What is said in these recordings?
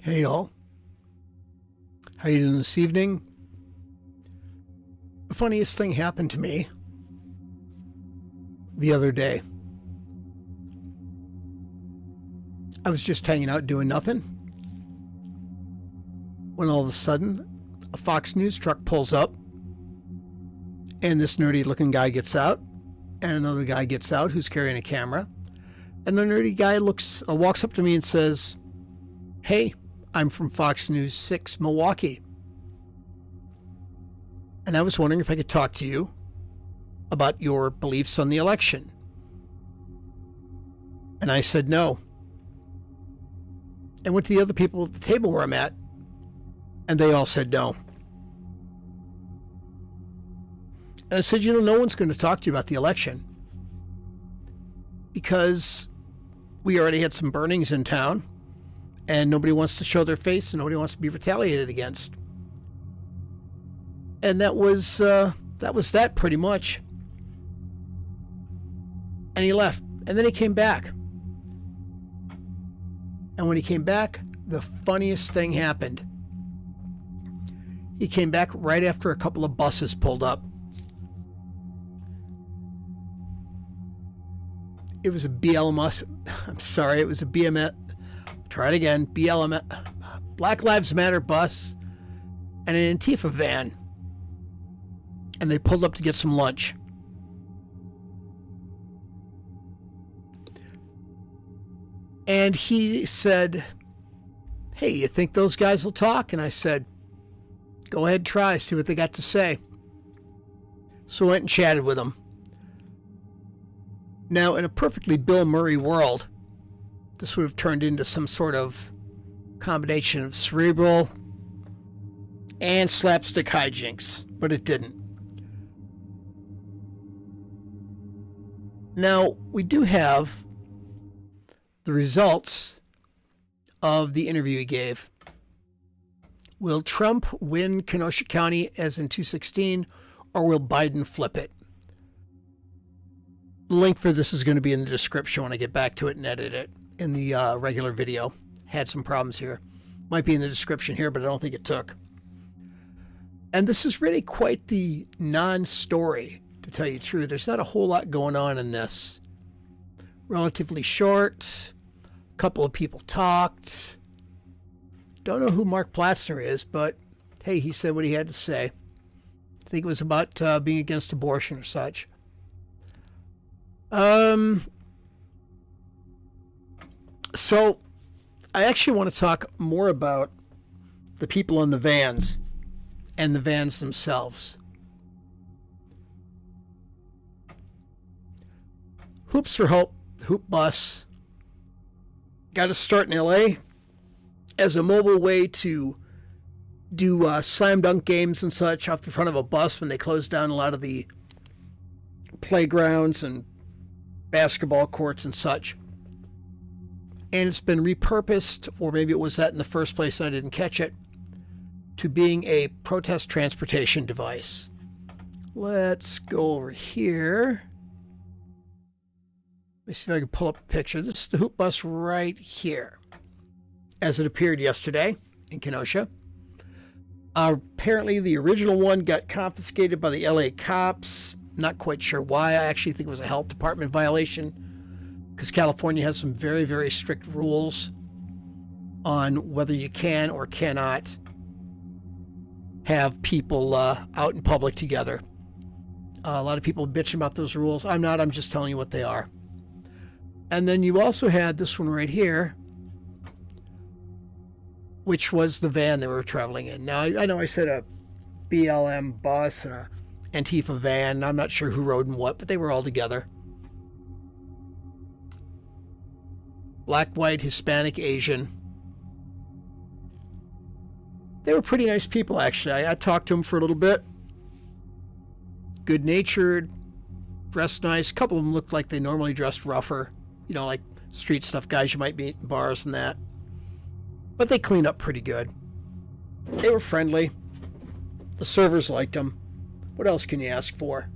Hey y'all, how you doing this evening? The funniest thing happened to me the other day. I was just hanging out doing nothing when all of a sudden a Fox News truck pulls up and this nerdy looking guy gets out and another guy gets out who's carrying a camera, and the nerdy guy walks up to me and says, "Hey, I'm from Fox News 6 Milwaukee, and I was wondering if I could talk to you about your beliefs on the election." And I said no. And went to the other people at the table where I'm at, and they all said no. And I said, no one's going to talk to you about the election because we already had some burnings in town, and nobody wants to show their face and nobody wants to be retaliated against. And that was that pretty much. And he left, and then he came back. And when he came back, the funniest thing happened. He came back right after a couple of buses pulled up. It was a BLM. It was a BLM. Try it again. BLM, Black Lives Matter bus, and an Antifa van. And they pulled up to get some lunch. And he said, "Hey, you think those guys will talk?" And I said, "Go ahead, try, see what they got to say." So I went and chatted with them. Now, in a perfectly Bill Murray world, this would have turned into some sort of combination of cerebral and slapstick hijinks, but it didn't. Now, we do have the results of the interview he gave. Will Trump win Kenosha County as in 2016, or will Biden flip it? The link for this is going to be in the description when I get back to it and edit it in the regular video. Had some problems here. Might be in the description here, but I don't think it took. And this is really quite the non-story, to tell you the truth. There's not a whole lot going on in this. Relatively short. A couple of people talked. Don't know who Mark Platzner is, but hey, he said what he had to say. I think it was about being against abortion or such. So I actually want to talk more about the people in the vans and the vans themselves. Hoops for Hope, Hoop Bus, got to start in LA as a mobile way to do slam dunk games and such off the front of a bus when they closed down a lot of the playgrounds and basketball courts and such. And it's been repurposed, or maybe it was that in the first place and I didn't catch it, to being a protest transportation device. Let's go over here. Let me see if I can pull up a picture. This is the Hoop Bus right here, as it appeared yesterday in Kenosha. Apparently the original one got confiscated by the LA cops. Not quite sure why. I actually think it was a health department violation, because California has some very, very strict rules on whether you can or cannot have people out in public together. A lot of people bitch about those rules. I'm not. I'm just telling you what they are. And then you also had this one right here, which was the van they were traveling in. Now, I know I said a BLM bus and a Antifa van. I'm not sure who rode in what, but they were all together. Black, white, Hispanic, Asian. They were pretty nice people, actually. I talked to them for a little bit. Good-natured, dressed nice. A couple of them looked like they normally dressed rougher. You know, like street stuff guys you might meet in bars and that. But they cleaned up pretty good. They were friendly. The servers liked them. What else can you ask for?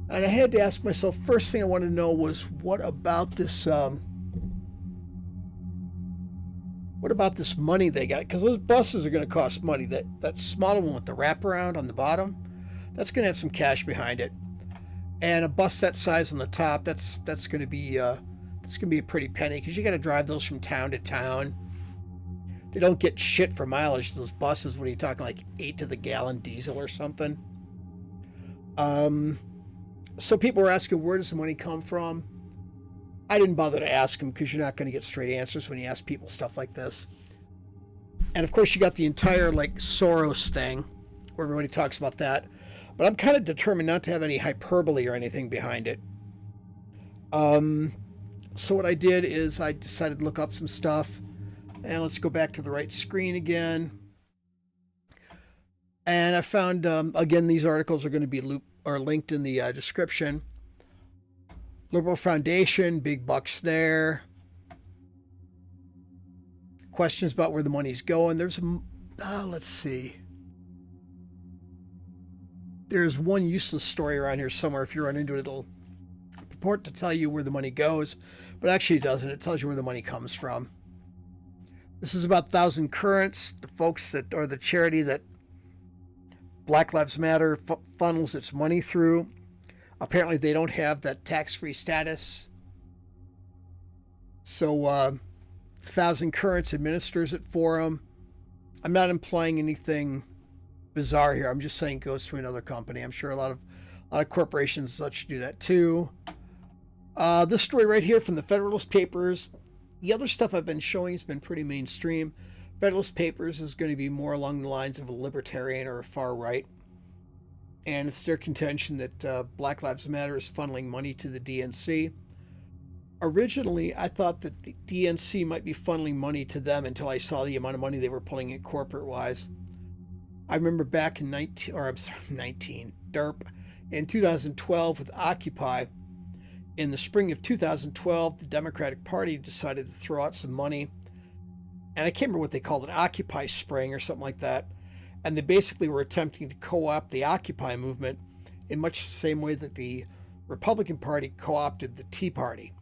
And I had to ask myself, first thing I wanted to know was, what about this What about this money they got? Because those buses are going to cost money. That smaller one with the wraparound on the bottom, that's going to have some cash behind it. And a bus that size on the top, that's going to be a pretty penny, because you got to drive those from town to town. They don't get shit for mileage, those buses, when you're talking like 8 to the gallon diesel or something. So people were asking, where does the money come from? I didn't bother to ask them, because you're not going to get straight answers when you ask people stuff like this. And of course, you got the entire like Soros thing, where everybody talks about that. But I'm kind of determined not to have any hyperbole or anything behind it. So what I did is I decided to look up some stuff. And let's go back to the right screen again. And I found, again, these articles are going to be linked in the description. Liberal Foundation, big bucks there. Questions about where the money's going. There's let's see. There's one useless story around here somewhere. If you run into it, it'll purport to tell you where the money goes, but actually it doesn't. It tells you where the money comes from. This is about Thousand Currents, the folks that, or the charity that Black Lives Matter funnels its money through. Apparently they don't have that tax-free status. So Thousand Currents administers it for them. I'm not implying anything bizarre here. I'm just saying it goes to another company. I'm sure a lot of corporations and such do that too. This story right here from the Federalist Papers. The other stuff I've been showing has been pretty mainstream. Federalist Papers is going to be more along the lines of a libertarian or a far right. And it's their contention that Black Lives Matter is funneling money to the DNC. Originally, I thought that the DNC might be funneling money to them until I saw the amount of money they were pulling in corporate-wise. I remember back in 2012 with Occupy. In the spring of 2012, the Democratic Party decided to throw out some money. And I can't remember what they called it, Occupy Spring or something like that. And they basically were attempting to co-opt the Occupy movement in much the same way that the Republican Party co-opted the Tea Party.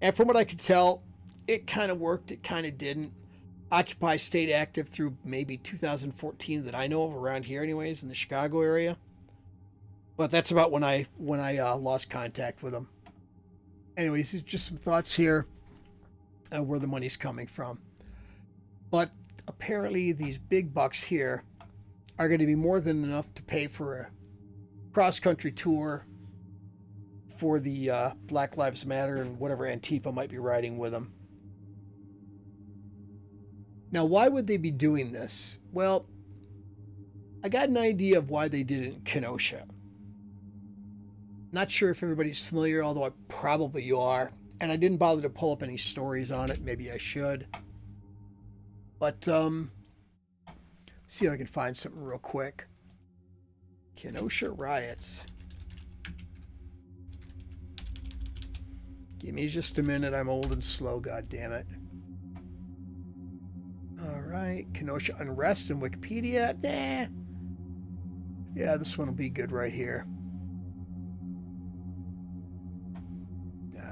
And from what I could tell, it kind of worked, it kind of didn't. Occupy stayed active through maybe 2014 that I know of, around here anyways, in the Chicago area. But that's about when I lost contact with them. Anyways, it's just some thoughts here where the money's coming from. But apparently these big bucks here are going to be more than enough to pay for a cross-country tour for the Black Lives Matter and whatever Antifa might be riding with them. Now, why would they be doing this? Well, I got an idea of why they did it in Kenosha. Not sure if everybody's familiar, although probably you are. And I didn't bother to pull up any stories on it. Maybe I should. But, see if I can find something real quick. Kenosha riots. Give me just a minute. I'm old and slow, goddammit. All right. Kenosha unrest in Wikipedia. Nah. Yeah, this one will be good right here.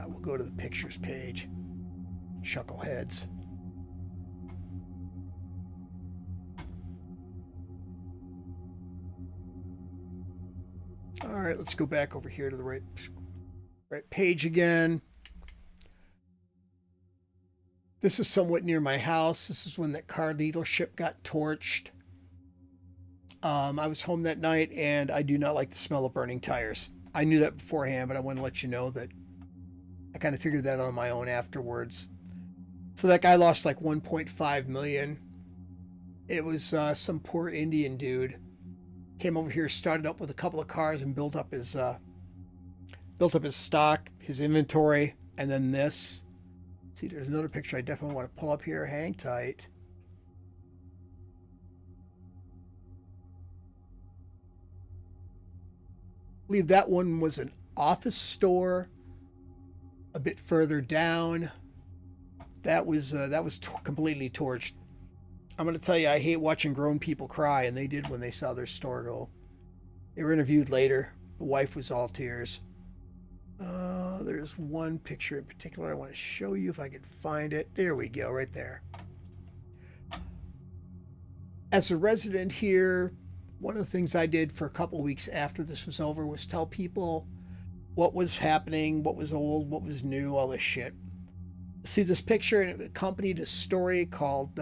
We'll go to the pictures page. Chuckleheads. All right, let's go back over here to the right page again. This is somewhat near my house. This is when that car dealership got torched. I was home that night, and I do not like the smell of burning tires. I knew that beforehand, but I want to let you know that I kind of figured that out on my own afterwards. So that guy lost like 1.5 million. It was some poor Indian dude. Came over here, started up with a couple of cars, and built up his stock, his inventory, and then this. See, there's another picture I definitely want to pull up here. Hang tight. I believe that one was an office store. A bit further down, that was completely torched. I'm going to tell you, I hate watching grown people cry, and they did when they saw their store go. They were interviewed later. The wife was all tears. There's one picture in particular I want to show you if I could find it. There we go, right there. As a resident here, one of the things I did for a couple of weeks after this was over was tell people what was happening, what was old, what was new, all this shit. See this picture, and it accompanied a story called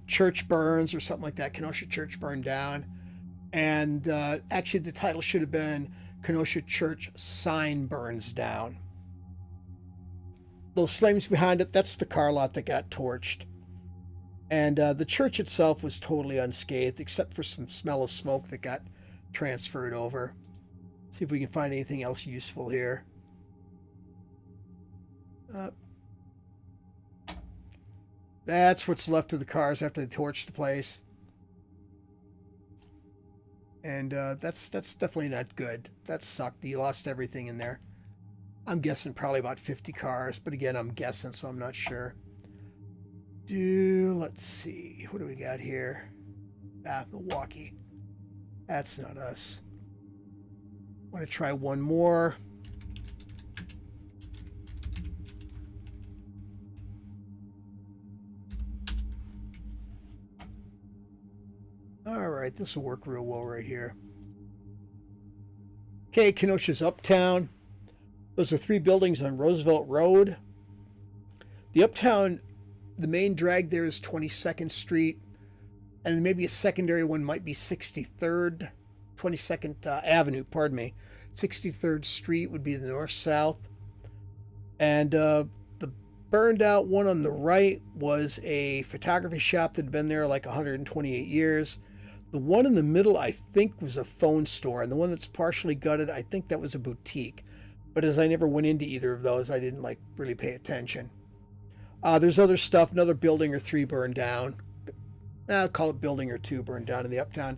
Church Burns or something like that. Kenosha Church Burned Down. And actually the title should have been Kenosha Church Sign Burns Down. Those flames behind it, that's the car lot that got torched. And the church itself was totally unscathed, except for some smell of smoke that got transferred over. See if we can find anything else useful here. That's what's left of the cars after they torched the place. And that's definitely not good. That sucked. You lost everything in there. I'm guessing probably about 50 cars, but again, I'm guessing, so I'm not sure. Let's see. What do we got here? Milwaukee. That's not us. I want to try one more. All right, this will work real well right here. Okay, Kenosha's Uptown. Those are 3 buildings on Roosevelt Road. The Uptown, the main drag there is 22nd Street, and maybe a secondary one might be 22nd Avenue, pardon me. 63rd Street would be the north-south. And the burned out one on the right was a photography shop that had been there like 128 years. The one in the middle, I think, was a phone store, and the one that's partially gutted, I think that was a boutique. But as I never went into either of those, I didn't really pay attention. There's other stuff, another building or 3 burned down. I'll call it building or 2 burned down in the Uptown.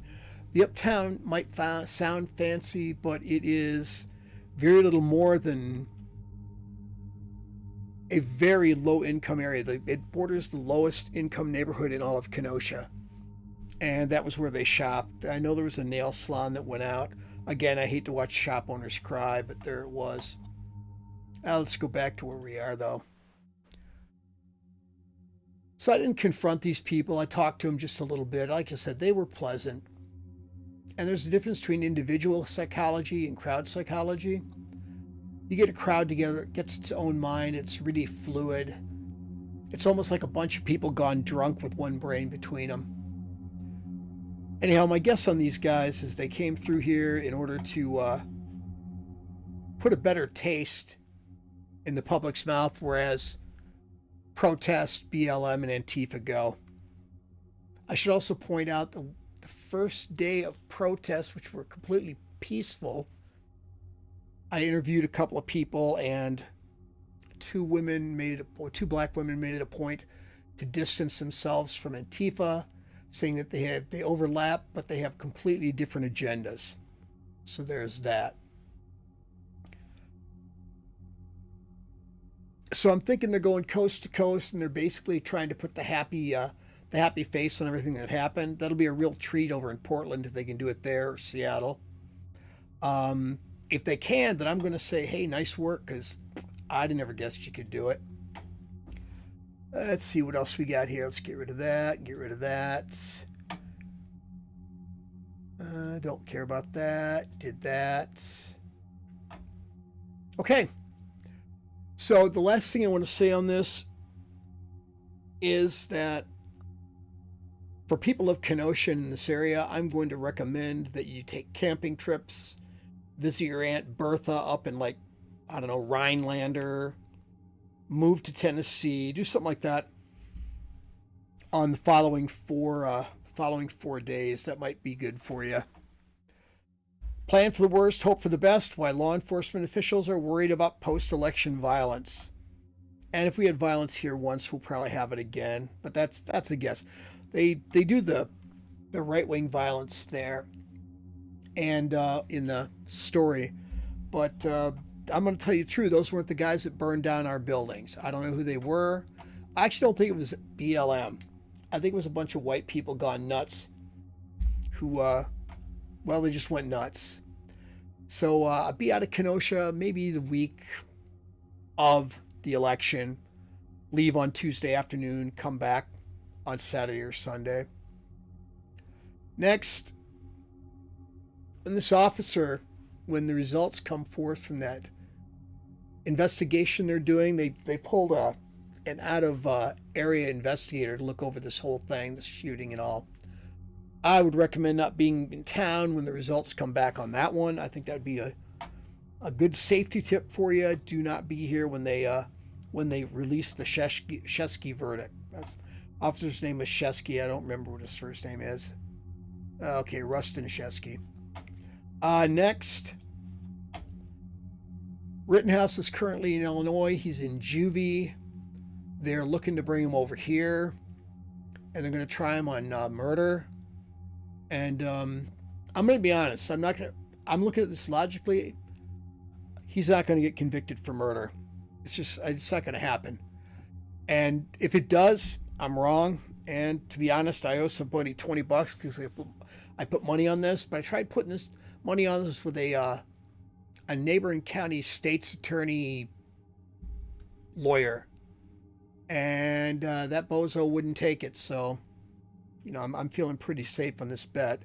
The Uptown might sound fancy, but it is very little more than a very low income area. It borders the lowest income neighborhood in all of Kenosha. And that was where they shopped. I know there was a nail salon that went out. Again, I hate to watch shop owners cry, but there it was. Let's go back to where we are, though. So I didn't confront these people. I talked to them just a little bit. Like I said, they were pleasant. And there's a difference between individual psychology and crowd psychology. You get a crowd together, it gets its own mind. It's really fluid. It's almost like a bunch of people gone drunk with one brain between them. Anyhow, my guess on these guys is they came through here in order to put a better taste in the public's mouth, whereas protest, BLM, and Antifa go. I should also point out the first day of protests, which were completely peaceful, I interviewed a couple of people, and 2 black women made it a point to distance themselves from Antifa, saying that they overlap, but they have completely different agendas. So there's that. So I'm thinking they're going coast to coast, and they're basically trying to put the happy face on everything that happened. That'll be a real treat over in Portland if they can do it there, or Seattle. If they can, then I'm going to say, hey, nice work, because I'd never guessed you could do it. Let's see what else we got here. Let's get rid of that. Get rid of that. Don't care about that. Did that. Okay. So the last thing I want to say on this is that for people of Kenosha in this area, I'm going to recommend that you take camping trips, visit your Aunt Bertha up in Rhinelander, move to Tennessee, do something like that on the following 4 days. That might be good for you. Plan for the worst, hope for the best, while law enforcement officials are worried about post-election violence. And if we had violence here once, we'll probably have it again. But that's a guess. They do the right-wing violence there and in the story. But I'm going to tell you the truth. Those weren't the guys that burned down our buildings. I don't know who they were. I actually don't think it was BLM. I think it was a bunch of white people gone nuts who, they just went nuts. So I'll be out of Kenosha maybe the week, of the election, leave on Tuesday afternoon, come back on Saturday or Sunday. Next, and this officer, when the results come forth from that investigation they're doing, they pulled an out of area investigator to look over this whole thing, the shooting and all. I would recommend not being in town when the results come back on that one. I think that would be a good safety tip for you. Do not be here when they release the Shesky verdict. That's, officer's name is Shesky. I don't remember what his first name is. Okay, Rustin Shesky. Next, Rittenhouse is currently in Illinois. He's in juvie. They're looking to bring him over here, and they're going to try him on murder. And I'm going to be honest. I'm looking at this logically. He's not going to get convicted for murder. It's not going to happen. And if it does, I'm wrong. And to be honest, I owe somebody $20 because I put money on this. But I tried putting this money on this with a neighboring county state's attorney lawyer, and that bozo wouldn't take it. So, I'm feeling pretty safe on this bet.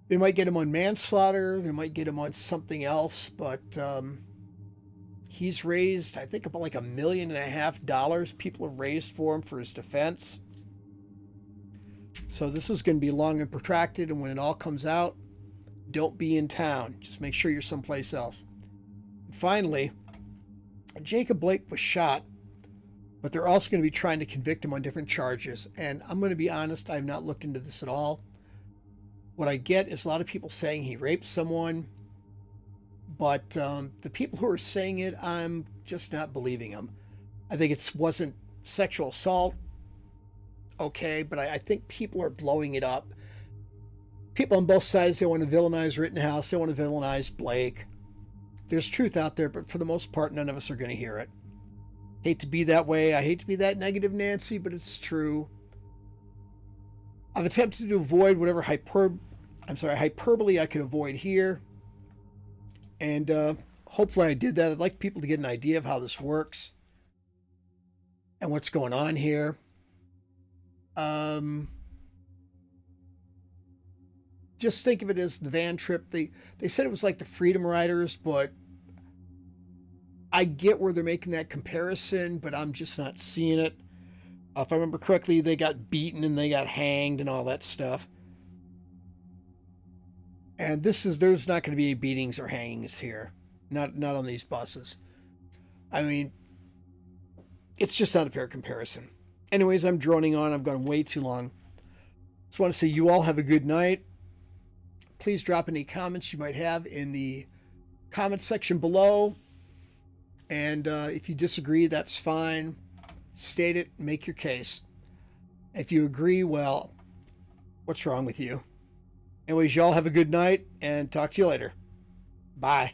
They might get him on manslaughter. They might get him on something else, but he's raised, I think, about like $1.5 million. People have raised for him for his defense. So this is going to be long and protracted, and when it all comes out, don't be in town. Just make sure you're someplace else. And finally, Jacob Blake was shot, but they're also going to be trying to convict him on different charges. And I'm going to be honest, I have not looked into this at all. What I get is a lot of people saying he raped someone, but the people who are saying it, I'm just not believing them. I think it wasn't sexual assault, okay, but I think people are blowing it up. People on both sides, they want to villainize Rittenhouse, they want to villainize Blake. There's truth out there, but for the most part, none of us are going to hear it. Hate to be that way. I hate to be that negative Nancy, but it's true. I've attempted to avoid whatever hyperbole I could avoid here. And hopefully I did that. I'd like people to get an idea of how this works and what's going on here. Just think of it as the van trip. They said it was like the Freedom Riders, but I get where they're making that comparison, but I'm just not seeing it. If I remember correctly, they got beaten and they got hanged and all that stuff. And there's not going to be any beatings or hangings here. Not on these buses. I mean, it's just not a fair comparison. Anyways, I'm droning on. I've gone way too long. Just want to say you all have a good night. Please drop any comments you might have in the comment section below. And if you disagree, that's fine. State it, make your case. If you agree, well, what's wrong with you? Anyways, y'all have a good night and talk to you later. Bye.